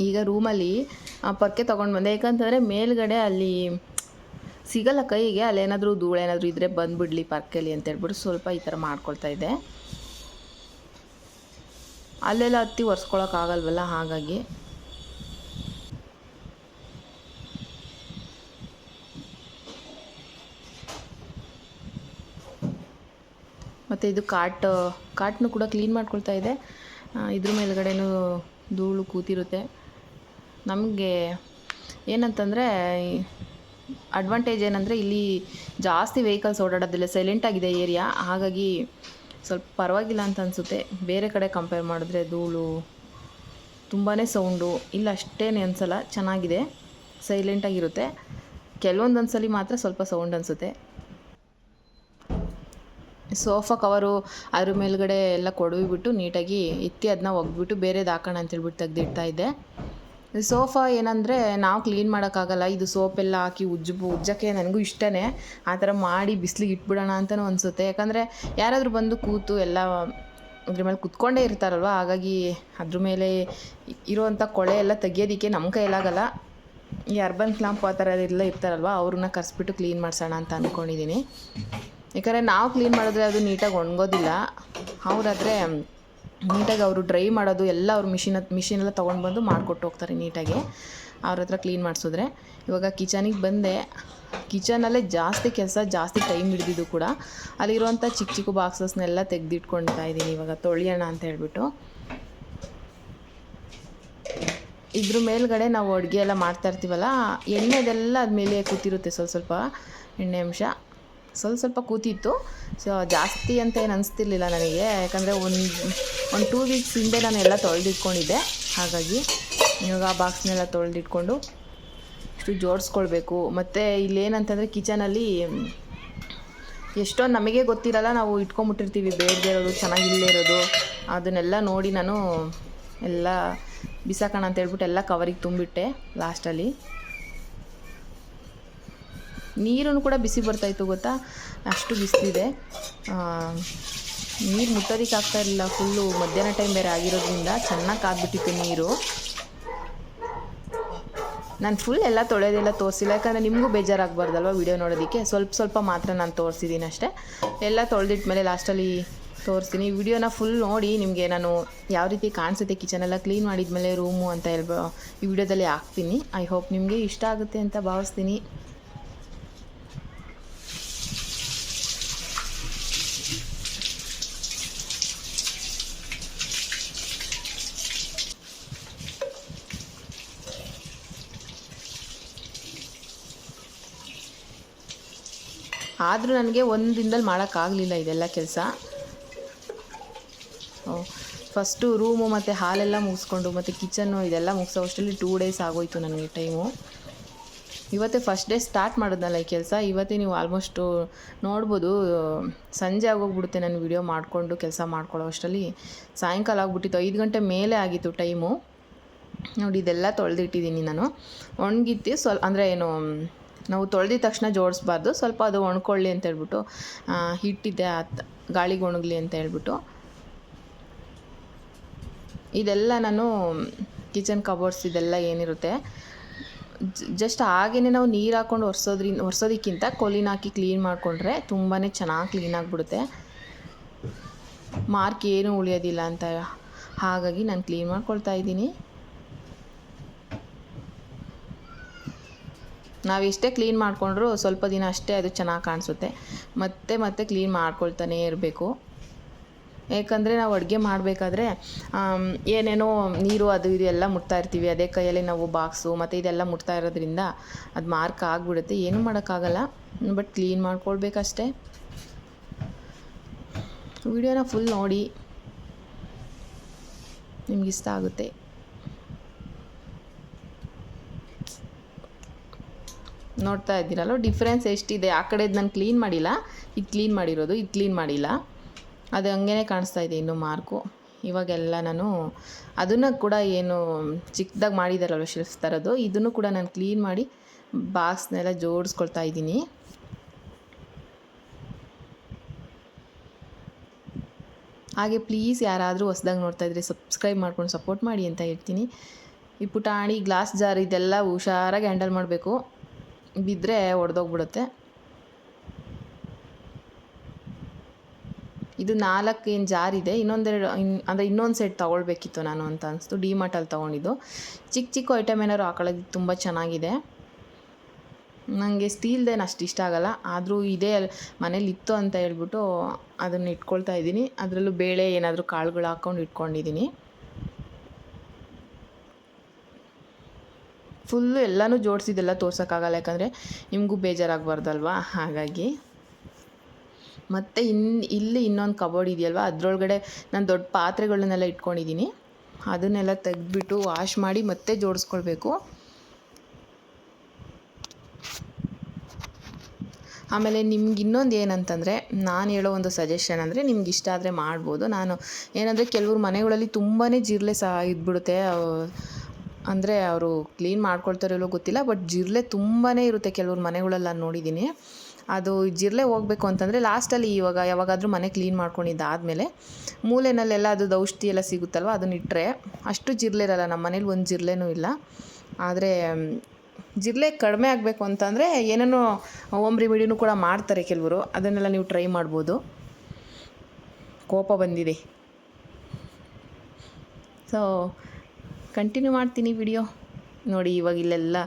ಈಗ ರೂಮಲ್ಲಿ ಪೊರ್ಕೆ ತೊಗೊಂಡು ಬಂದೆ, ಯಾಕಂತಂದರೆ ಮೇಲ್ಗಡೆ ಅಲ್ಲಿ ಸಿಗಲ್ಲ ಕೈಗೆ, ಅಲ್ಲೇನಾದರೂ ಧೂಳೇನಾದರೂ ಇದ್ದರೆ ಬಂದುಬಿಡ್ಲಿ ಪರ್ಕೆಲಿ ಅಂತೇಳ್ಬಿಟ್ಟು ಸ್ವಲ್ಪ ಈ ಥರ ಮಾಡ್ಕೊಳ್ತಾ ಇದ್ದೆ. ಅಲ್ಲೆಲ್ಲ ಹತ್ತಿ ಒರೆಸ್ಕೊಳಕ್ಕಾಗಲ್ವಲ್ಲ, ಹಾಗಾಗಿ. ಮತ್ತು ಇದು ಕಾಟನ್ನು ಕೂಡ ಕ್ಲೀನ್ ಮಾಡ್ಕೊಳ್ತಾ ಇದೆ. ಇದ್ರ ಮೇಲ್ಗಡೆನೂ ಧೂಳು ಕೂತಿರುತ್ತೆ. ನಮಗೆ ಏನಂತಂದರೆ ಅಡ್ವಾಂಟೇಜ್ ಏನಂದರೆ ಇಲ್ಲಿ ಜಾಸ್ತಿ ವೆಹಿಕಲ್ಸ್ ಓಡಾಡೋದಿಲ್ಲ, ಸೈಲೆಂಟಾಗಿದೆ ಏರಿಯಾ, ಹಾಗಾಗಿ ಸ್ವಲ್ಪ ಪರವಾಗಿಲ್ಲ ಅಂತ ಅನಿಸುತ್ತೆ. ಬೇರೆ ಕಡೆ ಕಂಪೇರ್ ಮಾಡಿದ್ರೆ ಧೂಳು ತುಂಬಾ ಸೌಂಡು, ಇಲ್ಲ ಅಷ್ಟೇನು ಅನಿಸಲ್ಲ, ಚೆನ್ನಾಗಿದೆ, ಸೈಲೆಂಟಾಗಿರುತ್ತೆ. ಕೆಲವೊಂದೊಂದು ಸಲ ಮಾತ್ರ ಸ್ವಲ್ಪ ಸೌಂಡ್ ಅನಿಸುತ್ತೆ. ಸೋಫಾ ಕವರು ಅದ್ರ ಮೇಲ್ಗಡೆ ಎಲ್ಲ ಕೊಡವಿಬಿಟ್ಟು ನೀಟಾಗಿ ಎತ್ತಿ ಅದನ್ನ ಒಗ್ಬಿಟ್ಟು ಬೇರೆದು ಹಾಕೋಣ ಅಂತೇಳ್ಬಿಟ್ಟು ತೆಗ್ದಿಡ್ತಾ ಇದ್ದೆ. ಸೋಫಾ ಏನಂದರೆ ನಾವು ಕ್ಲೀನ್ ಮಾಡೋಕ್ಕಾಗಲ್ಲ, ಇದು ಸೋಪೆಲ್ಲ ಹಾಕಿ ಉಜ್ಜೋಕ್ಕೆ ನನಗೂ ಇಷ್ಟನೇ. ಆ ಥರ ಮಾಡಿ ಬಿಸಿಲಿಗೆ ಇಟ್ಬಿಡೋಣ ಅಂತಲೂ ಅನಿಸುತ್ತೆ. ಯಾಕಂದರೆ ಯಾರಾದರೂ ಬಂದು ಕೂತು ಎಲ್ಲ ಅದ್ರ ಮೇಲೆ ಕುತ್ಕೊಂಡೇ ಇರ್ತಾರಲ್ವ, ಹಾಗಾಗಿ ಅದ್ರ ಮೇಲೆ ಇರೋವಂಥ ಕೊಳೆ ಎಲ್ಲ ತೆಗಿಯೋದಕ್ಕೆ ನಮ್ಮ ಕೈಲಾಗಲ್ಲ. ಈ ಅರ್ಬನ್ ಕ್ಲಾಂಪ್ ಆ ಥರ ಎಲ್ಲ ಇರ್ತಾರಲ್ವ, ಅವ್ರನ್ನ ಕರೆಸ್ಬಿಟ್ಟು ಕ್ಲೀನ್ ಮಾಡಿಸೋಣ ಅಂತ ಅಂದ್ಕೊಂಡಿದ್ದೀನಿ. ಯಾಕಂದರೆ ನಾವು ಕ್ಲೀನ್ ಮಾಡಿದ್ರೆ ಅದು ನೀಟಾಗಿ ಒಣಗೋದಿಲ್ಲ, ಅವರಾದರೆ ನೀಟಾಗಿ ಅವರು ಡ್ರೈ ಮಾಡೋದು ಎಲ್ಲ ಅವ್ರು ಮಿಷಿನೆಲ್ಲ ತೊಗೊಂಡು ಬಂದು ಮಾಡಿಕೊಟ್ಟು ಹೋಗ್ತಾರೆ ನೀಟಾಗಿ, ಅವ್ರ ಹತ್ರ ಕ್ಲೀನ್ ಮಾಡಿಸಿದ್ರೆ. ಇವಾಗ ಕಿಚನಿಗೆ ಬಂದೆ, ಕಿಚನಲ್ಲೇ ಜಾಸ್ತಿ ಕೆಲಸ, ಜಾಸ್ತಿ ಟೈಮ್ ಹಿಡಿದಿದ್ದು ಕೂಡ. ಅಲ್ಲಿರುವಂಥ ಚಿಕ್ಕ ಚಿಕ್ಕ ಬಾಕ್ಸಸ್ನೆಲ್ಲ ತೆಗೆದಿಟ್ಕೊಳ್ತಾ ಇದ್ದೀನಿ ಇವಾಗ ತೊಳೆಯೋಣ ಅಂತ ಹೇಳ್ಬಿಟ್ಟು. ಇದ್ರ ಮೇಲ್ಗಡೆ ನಾವು ಅಡುಗೆ ಎಲ್ಲ ಮಾಡ್ತಾ ಇರ್ತೀವಲ್ಲ, ಎಣ್ಣೆದೆಲ್ಲ ಅದ್ಮೇಲೆ ಕೂತಿರುತ್ತೆ, ಸ್ವಲ್ಪ ಎಣ್ಣೆ ಅಂಶ ಸ್ವಲ್ಪ ಕೂತಿತ್ತು. ಸೊ ಜಾಸ್ತಿ ಅಂತ ಏನು ಅನಿಸ್ತಿರ್ಲಿಲ್ಲ ನನಗೆ, ಯಾಕಂದರೆ ಒಂದು 2 ವೀಕ್ಸ್ ಹಿಂದೆ ನಾನು ಎಲ್ಲ ತೊಳೆದಿಟ್ಕೊಂಡಿದ್ದೆ. ಹಾಗಾಗಿ ಇವಾಗ ಆ ಬಾಕ್ಸ್ನೆಲ್ಲ ತೊಳೆದಿಟ್ಕೊಂಡು ಇಷ್ಟು ಜೋಡಿಸ್ಕೊಳ್ಬೇಕು. ಮತ್ತು ಇಲ್ಲೇನಂತಂದರೆ ಕಿಚನಲ್ಲಿ ಎಷ್ಟೊಂದು ನಮಗೆ ಗೊತ್ತಿರಲ್ಲ, ನಾವು ಇಟ್ಕೊಂಬಿಟ್ಟಿರ್ತೀವಿ ಬೇಡದೇ ಇರೋದು, ಚೆನ್ನಾಗಿಲ್ಲೇ ಇರೋದು, ಅದನ್ನೆಲ್ಲ ನೋಡಿ ನಾನು ಎಲ್ಲ ಬಿಸಾಕೋಣ ಅಂತ ಹೇಳ್ಬಿಟ್ಟು ಎಲ್ಲ ಕವರಿಗೆ ತುಂಬಿಟ್ಟೆ. ಲಾಸ್ಟಲ್ಲಿ ನೀರು ಕೂಡ ಬಿಸಿ ಬರ್ತಾಯಿತ್ತು ಗೊತ್ತಾ, ಅಷ್ಟು ಬಿಸಿಲಿದೆ. ನೀರು ಮುಟ್ಟೋದಕ್ಕೆ ಆಗ್ತಾ ಇರಲಿಲ್ಲ, ಫುಲ್ಲು ಮಧ್ಯಾಹ್ನ ಟೈಮ್ ಬೇರೆ ಆಗಿರೋದ್ರಿಂದ ಚೆನ್ನಾಗಿ ಕಾದ್ಬಿಟ್ಟಿತ್ತು ನೀರು. ನಾನು ಫುಲ್ ಎಲ್ಲ ತೊಳೆಯೋದೆಲ್ಲ ತೋರಿಸಿಲ್ಲ, ಯಾಕಂದರೆ ನಿಮಗೂ ಬೇಜಾರಾಗಬಾರ್ದಲ್ವ ವೀಡಿಯೋ ನೋಡೋದಕ್ಕೆ. ಸ್ವಲ್ಪ ಮಾತ್ರ ನಾನು ತೋರಿಸಿದ್ದೀನಿ ಅಷ್ಟೇ. ಎಲ್ಲ ತೊಳೆದಿಟ್ಮೇಲೆ ಲಾಸ್ಟಲ್ಲಿ ತೋರಿಸ್ತೀನಿ. ವಿಡಿಯೋನ ಫುಲ್ ನೋಡಿ ನಿಮಗೆ ನಾನು ಯಾವ ರೀತಿ ಕಾಣಿಸುತ್ತೆ ಕಿಚನೆಲ್ಲ ಕ್ಲೀನ್ ಮಾಡಿದ್ಮೇಲೆ ರೂಮು ಅಂತ ಈ ವಿಡಿಯೋದಲ್ಲಿ ಹಾಕ್ತೀನಿ. ಐ ಹೋಪ್ ನಿಮಗೆ ಇಷ್ಟ ಆಗುತ್ತೆ ಅಂತ ಭಾವಿಸ್ತೀನಿ. ಆದರೂ ನನಗೆ ಒಂದು ದಿನದಲ್ಲಿ ಮಾಡೋಕ್ಕಾಗಲಿಲ್ಲ ಇದೆಲ್ಲ ಕೆಲಸ. ಫಸ್ಟು ರೂಮು ಮತ್ತು ಹಾಲೆಲ್ಲ ಮುಗಿಸ್ಕೊಂಡು ಮತ್ತು ಕಿಚನ್ನು ಇದೆಲ್ಲ ಮುಗಿಸೋ ಅಷ್ಟರಲ್ಲಿ 2 ಡೇಸ್ ಆಗೋಯಿತು ನನಗೆ ಟೈಮು. ಇವತ್ತೇ ಫಸ್ಟ್ ಡೇ ಸ್ಟಾರ್ಟ್ ಮಾಡೋದಲ್ಲ ಈ ಕೆಲಸ. ಇವತ್ತೇ ನೀವು ಆಲ್ಮೋಸ್ಟು ನೋಡ್ಬೋದು, ಸಂಜೆ ಆಗೋಗ್ಬಿಡುತ್ತೆ ನಾನು ವಿಡಿಯೋ ಮಾಡಿಕೊಂಡು ಕೆಲಸ ಮಾಡ್ಕೊಳ್ಳೋ ಅಷ್ಟರಲ್ಲಿ. ಸಾಯಂಕಾಲ ಆಗಿಬಿಟ್ಟಿತ್ತು, 5 ಗಂಟೆ ಮೇಲೆ ಆಗಿತ್ತು ಟೈಮು. ನೋಡಿ ಇದೆಲ್ಲ ತೊಳೆದಿಟ್ಟಿದ್ದೀನಿ ನಾನು. ಒಣಗಿತ್ತು ಅಂದರೆ ಏನು, ನಾವು ತೊಳೆದಿದ ತಕ್ಷಣ ಜೋಡಿಸ್ಬಾರ್ದು, ಸ್ವಲ್ಪ ಅದು ಒಣ್ಕೊಳ್ಳಿ ಅಂತ ಹೇಳ್ಬಿಟ್ಟು ಹಿಟ್ಟಿದ್ದೆ ಗಾಳಿಗೆ ಒಣಗಲಿ ಅಂತ ಹೇಳ್ಬಿಟ್ಟು. ಇದೆಲ್ಲ ನಾನು ಕಿಚನ್ ಕಬೋರ್ಡ್ಸ್ ಇದೆಲ್ಲ ಏನಿರುತ್ತೆ ಜಸ್ಟ್ ಹಾಗೇ ನಾವು ನೀರು ಹಾಕ್ಕೊಂಡು ಒರೆಸೋದಕ್ಕಿಂತ ಕೊಲಿನ ಹಾಕಿ ಕ್ಲೀನ್ ಮಾಡಿಕೊಂಡ್ರೆ ತುಂಬಾ ಚೆನ್ನಾಗಿ ಕ್ಲೀನಾಗಿಬಿಡುತ್ತೆ, ಮಾರ್ಕ್ ಏನೂ ಉಳಿಯೋದಿಲ್ಲ ಅಂತ. ಹಾಗಾಗಿ ನಾನು ಕ್ಲೀನ್ ಮಾಡ್ಕೊಳ್ತಾ ಇದ್ದೀನಿ. ನಾವು ಎಷ್ಟೇ ಕ್ಲೀನ್ ಮಾಡಿಕೊಂಡ್ರೂ ಸ್ವಲ್ಪ ದಿನ ಅಷ್ಟೇ ಅದು ಚೆನ್ನಾಗಿ ಕಾಣಿಸುತ್ತೆ, ಮತ್ತೆ ಕ್ಲೀನ್ ಮಾಡ್ಕೊಳ್ತಾನೇ ಇರಬೇಕು. ಏಕೆಂದರೆ ನಾವು ಅಡುಗೆ ಮಾಡಬೇಕಾದ್ರೆ ಏನೇನೋ ನೀರು ಅದು ಇದು ಎಲ್ಲ ಮುಟ್ತಾ ಇರ್ತೀವಿ, ಅದೇ ಕೈಯಲ್ಲಿ ನಾವು ಬಾಕ್ಸು ಮತ್ತು ಇದೆಲ್ಲ ಮುಟ್ತಾ ಇರೋದ್ರಿಂದ ಅದು ಮಾರ್ಕ್ ಆಗಿಬಿಡುತ್ತೆ. ಏನೂ ಮಾಡೋಕ್ಕಾಗಲ್ಲ, ಬಟ್ ಕ್ಲೀನ್ ಮಾಡ್ಕೊಳ್ಬೇಕಷ್ಟೇ. ವಿಡಿಯೋನ ಫುಲ್ ನೋಡಿ, ನಿಮಗಿಷ್ಟ ಆಗುತ್ತೆ. ನೋಡ್ತಾ ಇದ್ದೀರಲ್ಲ ಡಿಫ್ರೆನ್ಸ್ ಎಷ್ಟಿದೆ. ಆ ಕಡೆದು ನಾನು ಕ್ಲೀನ್ ಮಾಡಿಲ್ಲ, ಇದು ಕ್ಲೀನ್ ಮಾಡಿರೋದು, ಇದು ಕ್ಲೀನ್ ಮಾಡಿಲ್ಲ, ಅದು ಹಂಗೇ ಕಾಣಿಸ್ತಾ ಇದೆ ಇನ್ನೂ ಮಾರ್ಕು. ಇವಾಗೆಲ್ಲ ನಾನು ಅದನ್ನು ಕೂಡ ಏನು ಚಿಕ್ಕದಾಗಿ ಮಾಡಿದಾರಲ್ವ ಶೆಲ್ಫ್ ಥರದ್ದು, ಇದನ್ನು ಕೂಡ ನಾನು ಕ್ಲೀನ್ ಮಾಡಿ ಬಾಕ್ಸ್ನೆಲ್ಲ ಜೋಡಿಸ್ಕೊಳ್ತಾ ಇದ್ದೀನಿ. ಹಾಗೆ ಪ್ಲೀಸ್ ಯಾರಾದರೂ ಹೊಸ್ದಾಗಿ ನೋಡ್ತಾ ಇದ್ದರೆ ಸಬ್ಸ್ಕ್ರೈಬ್ ಮಾಡ್ಕೊಂಡು ಸಪೋರ್ಟ್ ಮಾಡಿ ಅಂತ ಹೇಳ್ತೀನಿ. ಈ ಪುಟಾಣಿ ಗ್ಲಾಸ್ ಜಾರ್ ಇದೆಲ್ಲ ಹುಷಾರಾಗಿ ಹ್ಯಾಂಡಲ್ ಮಾಡಬೇಕು, ಬಿದ್ದರೆ ಒಡೆದೋಗ್ಬಿಡುತ್ತೆ. ಇದು 4 ಏನು ಜಾರ್ ಇದೆ, ಇನ್ನೊಂದು ಸೆಟ್ ತೊಗೊಳ್ಬೇಕಿತ್ತು ನಾನು ಅಂತ ಅನಿಸ್ತು. ಡಿಮಾರ್ಟಲ್ಲಿ ತೊಗೊಂಡಿದ್ದು. ಚಿಕ್ಕ ಐಟಮ್ ಏನಾದ್ರು ಹಾಕೊಳ್ಳೋದು ತುಂಬ ಚೆನ್ನಾಗಿದೆ. ನನಗೆ ಸ್ಟೀಲ್ದೇನು ಅಷ್ಟು ಇಷ್ಟ ಆಗೋಲ್ಲ, ಆದರೂ ಇದೇ ಮನೇಲಿ ಇತ್ತು ಅಂತ ಹೇಳ್ಬಿಟ್ಟು ಅದನ್ನು ಇಟ್ಕೊಳ್ತಾ ಇದ್ದೀನಿ. ಅದರಲ್ಲೂ ಬೇಳೆ ಏನಾದರೂ ಕಾಳುಗಳು ಹಾಕ್ಕೊಂಡು ಇಟ್ಕೊಂಡಿದ್ದೀನಿ. ಫುಲ್ಲು ಎಲ್ಲನೂ ಜೋಡಿಸಿದೆಲ್ಲ ತೋರ್ಸೋಕ್ಕಾಗಲ್ಲ, ಯಾಕಂದರೆ ನಿಮಗೂ ಬೇಜಾರಾಗಬಾರ್ದಲ್ವ, ಹಾಗಾಗಿ. ಮತ್ತು ಇಲ್ಲಿ ಇನ್ನೊಂದು ಕಬೋರ್ಡ್ ಇದೆಯಲ್ವ, ಅದರೊಳಗಡೆ ನಾನು ದೊಡ್ಡ ಪಾತ್ರೆಗಳನ್ನೆಲ್ಲ ಇಟ್ಕೊಂಡಿದ್ದೀನಿ. ಅದನ್ನೆಲ್ಲ ತೆಗೆದ್ಬಿಟ್ಟು ವಾಶ್ ಮಾಡಿ ಮತ್ತೆ ಜೋಡಿಸ್ಕೊಳ್ಬೇಕು. ಆಮೇಲೆ ನಿಮ್ಗೆ ಇನ್ನೊಂದು ಏನಂತಂದರೆ, ನಾನು ಹೇಳೋ ಒಂದು ಸಜೆಷನ್ ಅಂದರೆ, ನಿಮ್ಗೆ ಇಷ್ಟ ಆದರೆ ಮಾಡ್ಬೋದು. ನಾನು ಏನಂದರೆ ಕೆಲವ್ರು ಮನೆಗಳಲ್ಲಿ ತುಂಬಾ ಜಿರಳೆ ಸಹ ಇದ್ಬಿಡುತ್ತೆ. ಅಂದರೆ ಅವರು ಕ್ಲೀನ್ ಮಾಡ್ಕೊಳ್ತಾರೋ ಗೊತ್ತಿಲ್ಲ, ಬಟ್ ಜಿರಳೆ ತುಂಬಾ ಇರುತ್ತೆ ಕೆಲವ್ರ ಮನೆಗಳಲ್ಲಿ. ನಾನು ನೋಡಿದ್ದೀನಿ. ಅದು ಜಿರಳೆ ಹೋಗಬೇಕು ಅಂತಂದರೆ ಲಾಸ್ಟಲ್ಲಿ ಯಾವಾಗಾದರೂ ಮನೆ ಕ್ಲೀನ್ ಮಾಡ್ಕೊಂಡಿದ್ದಾದಮೇಲೆ ಮೂಲೆಯಲ್ಲೆಲ್ಲ ಅದು ಔಷಧಿ ಎಲ್ಲ ಸಿಗುತ್ತಲ್ವ, ಅದನ್ನ ಇಟ್ಟರೆ ಅಷ್ಟು ಜಿರಳೆ ಇರಲ್ಲ. ನಮ್ಮ ಮನೇಲಿ ಒಂದು ಜಿರಳೆನೂ ಇಲ್ಲ. ಆದರೆ ಜಿರಳೆ ಕಡಿಮೆ ಆಗಬೇಕು ಅಂತಂದರೆ ಏನೇನೋ ಹೋಮ್ ರೆಮಿಡಿನೂ ಕೂಡ ಮಾಡ್ತಾರೆ ಕೆಲವರು, ಅದನ್ನೆಲ್ಲ ನೀವು ಟ್ರೈ ಮಾಡ್ಬೋದು. ಕೋಪ ಬಂದಿದೆ, ಸೊ ಕಂಟಿನ್ಯೂ ಮಾಡ್ತೀನಿ ವಿಡಿಯೋ ನೋಡಿ. ಇವಾಗ ಇಲ್ಲೆಲ್ಲ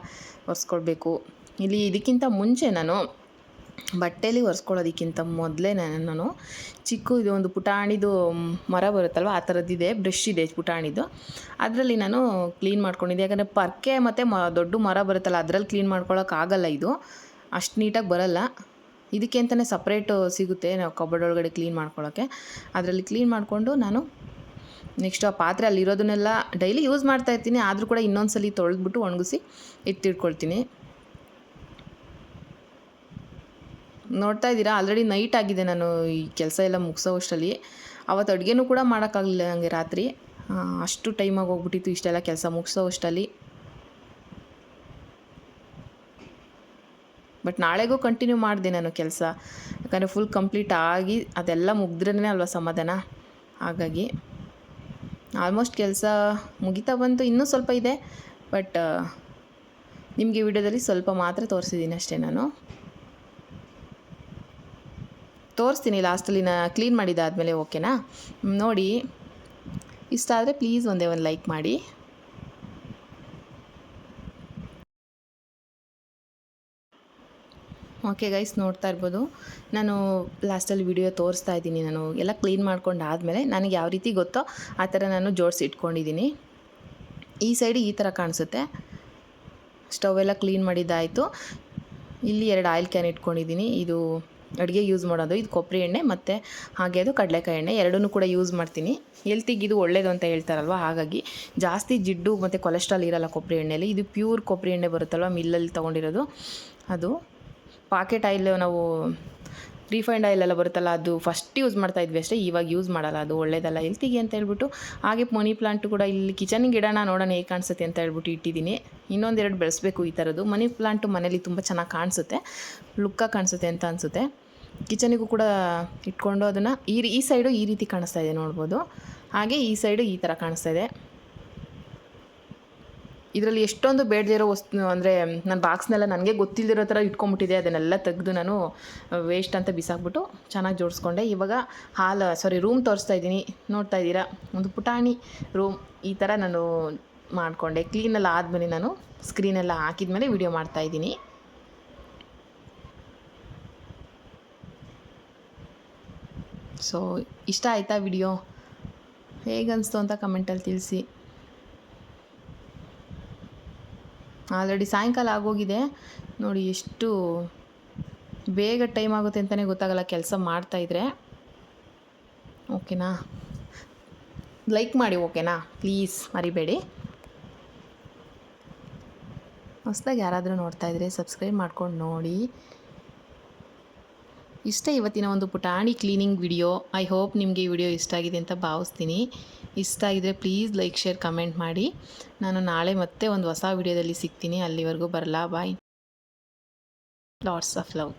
ಒರೆಸ್ಕೊಳ್ಬೇಕು. ಇಲ್ಲಿ ಇದಕ್ಕಿಂತ ಮುಂಚೆ ನಾನು ಬಟ್ಟೆಯಲ್ಲಿ ಒರೆಸ್ಕೊಳ್ಳೋದಕ್ಕಿಂತ ಮೊದಲೇ ನಾನು ಇದು ಒಂದು ಪುಟಾಣಿದು ಮರ ಬರುತ್ತಲ್ವ, ಆ ಥರದ್ದಿದೆ ಬ್ರಷ್ ಇದೆ ಪುಟಾಣಿದು, ಅದರಲ್ಲಿ ನಾನು ಕ್ಲೀನ್ ಮಾಡ್ಕೊಂಡಿದ್ದೆ. ಯಾಕಂದರೆ ಪರ್ಕೆ ಮತ್ತು ದೊಡ್ಡ ಮರ ಬರುತ್ತಲ್ಲ, ಅದರಲ್ಲಿ ಕ್ಲೀನ್ ಮಾಡ್ಕೊಳ್ಳೋಕ್ಕಾಗಲ್ಲ, ಇದು ಅಷ್ಟು ನೀಟಾಗಿ ಬರಲ್ಲ. ಇದಕ್ಕೆ ಅಂತಲೇ ಸಪ್ರೇಟು ಸಿಗುತ್ತೆ ನಾವು ಕಬೋರ್ಡ್ ಒಳಗಡೆ ಕ್ಲೀನ್ ಮಾಡ್ಕೊಳ್ಳೋಕ್ಕೆ. ಅದರಲ್ಲಿ ಕ್ಲೀನ್ ಮಾಡಿಕೊಂಡು ನಾನು ನೆಕ್ಸ್ಟ್ ಆ ಪಾತ್ರೆ ಅಲ್ಲಿರೋದನ್ನೆಲ್ಲ ಡೈಲಿ ಯೂಸ್ ಮಾಡ್ತಾಯಿರ್ತೀನಿ, ಆದರೂ ಕೂಡ ಇನ್ನೊಂದು ಸಲ ತೊಳೆದ್ಬಿಟ್ಟು ಒಣಗಿಸಿ ಎತ್ತಿಟ್ಕೊಳ್ತೀನಿ. ನೋಡ್ತಾ ಇದ್ದೀರಾ, ಆಲ್ರೆಡಿ ನೈಟ್ ಆಗಿದೆ. ನಾನು ಈ ಕೆಲಸ ಎಲ್ಲ ಮುಗಿಸೋ ಅಷ್ಟರಲ್ಲಿ ಅವತ್ತು ಅಡುಗೆನೂ ಕೂಡ ಮಾಡೋಕ್ಕಾಗಲಿಲ್ಲ ನನಗೆ. ರಾತ್ರಿ ಅಷ್ಟು ಟೈಮಾಗಿ ಹೋಗ್ಬಿಟ್ಟಿತ್ತು ಇಷ್ಟೆಲ್ಲ ಕೆಲಸ ಮುಗಿಸೋ ಅಷ್ಟರಲ್ಲಿ. ಬಟ್ ನಾಳೆಗೂ ಕಂಟಿನ್ಯೂ ಮಾಡಿದೆ ನಾನು ಕೆಲಸ, ಯಾಕಂದರೆ ಫುಲ್ ಕಂಪ್ಲೀಟ್ ಆಗಿ ಅದೆಲ್ಲ ಮುಗಿದ್ರೇ ಅಲ್ವ ಸಮಾಧಾನ. ಹಾಗಾಗಿ ಆಲ್ಮೋಸ್ಟ್ ಕೆಲಸ ಮುಗಿತಾ ಬಂತು, ಇನ್ನೂ ಸ್ವಲ್ಪ ಇದೆ. ಬಟ್ ನಿಮಗೆ ವಿಡಿಯೋದಲ್ಲಿ ಸ್ವಲ್ಪ ಮಾತ್ರ ತೋರಿಸಿದ್ದೀನಿ ಅಷ್ಟೇ. ನಾನು ತೋರಿಸ್ತೀನಿ ಲಾಸ್ಟಲ್ಲಿ ಕ್ಲೀನ್ ಮಾಡಿದ್ದಾದಮೇಲೆ, ಓಕೆನಾ? ನೋಡಿ, ಇಷ್ಟ ಆದರೆ ಪ್ಲೀಸ್ ಒಂದೇ ಒಂದು ಲೈಕ್ ಮಾಡಿ. ಓಕೆ ಗೈಸ್, ನೋಡ್ತಾ ಇರ್ಬೋದು ನಾನು ಲಾಸ್ಟಲ್ಲಿ ವಿಡಿಯೋ ತೋರಿಸ್ತಾ ಇದ್ದೀನಿ. ನಾನು ಎಲ್ಲ ಕ್ಲೀನ್ ಮಾಡ್ಕೊಂಡು ಆದಮೇಲೆ ನನಗೆ ಯಾವ ರೀತಿ ಗೊತ್ತೋ ಆ ಥರ ನಾನು ಜೋಡಿಸಿ ಇಟ್ಕೊಂಡಿದ್ದೀನಿ. ಈ ಸೈಡ್ ಈ ಥರ ಕಾಣಿಸುತ್ತೆ. ಸ್ಟವ್ ಎಲ್ಲ ಕ್ಲೀನ್ ಮಾಡಿದ್ದಾಯಿತು. ಇಲ್ಲಿ 2 ಆಯಿಲ್ ಕ್ಯಾನ್ ಇಟ್ಕೊಂಡಿದ್ದೀನಿ. ಇದು ಅಡುಗೆ ಯೂಸ್ ಮಾಡೋದು ಇದು ಕೊಬ್ಬರಿ ಎಣ್ಣೆ ಮತ್ತು ಹಾಗೆ ಅದು ಕಡಲೆಕಾಯಿ ಎಣ್ಣೆ ಎರಡನ್ನೂ ಕೂಡ ಯೂಸ್ ಮಾಡ್ತೀನಿ. ಹೆಲ್ತಿಗೆ ಇದು ಒಳ್ಳೆಯದು ಅಂತ ಹೇಳ್ತಾರಲ್ವ, ಹಾಗಾಗಿ ಜಾಸ್ತಿ ಜಿಡ್ಡು ಮತ್ತು ಕೊಲೆಸ್ಟ್ರಾಲ್ ಇರೋಲ್ಲ ಕೊಬ್ಬರಿ ಎಣ್ಣೆಯಲ್ಲಿ. ಇದು ಪ್ಯೂರ್ ಕೊಬ್ಬರಿ ಎಣ್ಣೆ ಬರುತ್ತಲ್ವ ಮಿಲ್ಲಲ್ಲಿ ತೊಗೊಂಡಿರೋದು, ಅದು ಪಾಕೆಟ್ ಆಯಿಲ್ ನಾವು ರಿಫೈಂಡ್ ಆಯಿಲೆಲ್ಲ ಬರುತ್ತಲ್ಲ ಅದು ಫಸ್ಟ್ ಯೂಸ್ ಮಾಡ್ತಾಯಿದ್ವಿ ಅಷ್ಟೇ, ಇವಾಗ ಯೂಸ್ ಮಾಡಲ್ಲ, ಅದು ಒಳ್ಳೆಯದಲ್ಲ ಹೆಲ್ತಿಗೆ ಅಂತ ಹೇಳ್ಬಿಟ್ಟು. ಹಾಗೆ ಮನಿ ಪ್ಲಾಂಟು ಕೂಡ ಇಲ್ಲಿ ಕಿಚನಿಗೆ ಇಡೋಣ, ನೋಡೋಣ ಹೇಗೆ ಕಾಣಿಸುತ್ತೆ ಅಂತ ಹೇಳ್ಬಿಟ್ಟು ಇಟ್ಟಿದ್ದೀನಿ. ಇನ್ನೊಂದೆರಡು ಬೆಳೆಸಬೇಕು ಈ ಥರದ್ದು. ಮನಿ ಪ್ಲಾಂಟು ಮನೇಲಿ ತುಂಬ ಚೆನ್ನಾಗಿ ಕಾಣಿಸುತ್ತೆ, ಲುಕ್ಕಾಗಿ ಕಾಣಿಸುತ್ತೆ ಅಂತ ಅನಿಸುತ್ತೆ. ಕಿಚನಿಗೂ ಕೂಡ ಇಟ್ಕೊಂಡು ಅದನ್ನು ಈ ಸೈಡು ಈ ರೀತಿ ಕಾಣಿಸ್ತಾ ಇದೆ ನೋಡ್ಬೋದು, ಹಾಗೆ ಈ ಸೈಡು ಈ ಥರ ಕಾಣಿಸ್ತಾ ಇದೆ. ಇದರಲ್ಲಿ ಎಷ್ಟೊಂದು ಬೇಡದಿರೋ ವಸ್ತು ಅಂದರೆ ನನ್ನ ಬಾಕ್ಸ್ನೆಲ್ಲ ನನಗೆ ಗೊತ್ತಿಲ್ಲದಿರೋ ಥರ ಇಟ್ಕೊಂಬಿಟ್ಟಿದೆ, ಅದನ್ನೆಲ್ಲ ತೆಗೆದು ನಾನು ವೇಸ್ಟ್ ಅಂತ ಬಿಸಾಕ್ಬಿಟ್ಟು ಚೆನ್ನಾಗಿ ಜೋಡಿಸ್ಕೊಂಡೆ. ಇವಾಗ ರೂಮ್ ತೋರಿಸ್ತಾ ಇದ್ದೀನಿ, ನೋಡ್ತಾ ಇದ್ದೀರಾ, ಒಂದು ಪುಟಾಣಿ ರೂಮ್ ಈ ಥರ ನಾನು ಮಾಡಿಕೊಂಡೆ. ಕ್ಲೀನೆಲ್ಲ ಆದಮೇಲೆ ನಾನು ಸ್ಕ್ರೀನೆಲ್ಲ ಹಾಕಿದ್ಮೇಲೆ ವಿಡಿಯೋ ಮಾಡ್ತಾಯಿದ್ದೀನಿ. ಸೊ ಇಷ್ಟ ಆಯಿತಾ ವಿಡಿಯೋ? ಹೇಗನ್ನಿಸ್ತು ಅಂತ ಕಮೆಂಟಲ್ಲಿ ತಿಳಿಸಿ. ಆಲ್ರೆಡಿ ಸಾಯಂಕಾಲ ಆಗೋಗಿದೆ ನೋಡಿ, ಎಷ್ಟು ಬೇಗ ಟೈಮ್ ಆಗುತ್ತೆ ಅಂತಲೇ ಗೊತ್ತಾಗಲ್ಲ ಕೆಲಸ ಮಾಡ್ತಾಯಿದ್ರೆ. ಓಕೆನಾ? ಲೈಕ್ ಮಾಡಿ, ಓಕೆನಾ? ಪ್ಲೀಸ್ ಮರಿಬೇಡಿ. ಹೊಸದಾಗಿ ಯಾರಾದರೂ ನೋಡ್ತಾಯಿದ್ರೆ ಸಬ್ಸ್ಕ್ರೈಬ್ ಮಾಡ್ಕೊಂಡು ನೋಡಿ. ಇಷ್ಟೇ ಇವತ್ತಿನ ಒಂದು ಪುಟಾಣಿ ಕ್ಲೀನಿಂಗ್ ವಿಡಿಯೋ. ಐ ಹೋಪ್ ನಿಮಗೆ ಈ ವಿಡಿಯೋ ಇಷ್ಟ ಆಗಿದೆ ಅಂತ ಭಾವಿಸ್ತೀನಿ. ಇಷ್ಟ ಆಗಿದರೆ ಪ್ಲೀಸ್ ಲೈಕ್, ಶೇರ್, ಕಮೆಂಟ್ ಮಾಡಿ. ನಾನು ನಾಳೆ ಮತ್ತೆ ಒಂದು ಹೊಸ ವಿಡಿಯೋದಲ್ಲಿ ಸಿಗ್ತೀನಿ. ಅಲ್ಲಿವರೆಗೂ ಬರಲಾ, ಬಾಯ್. Lots of love.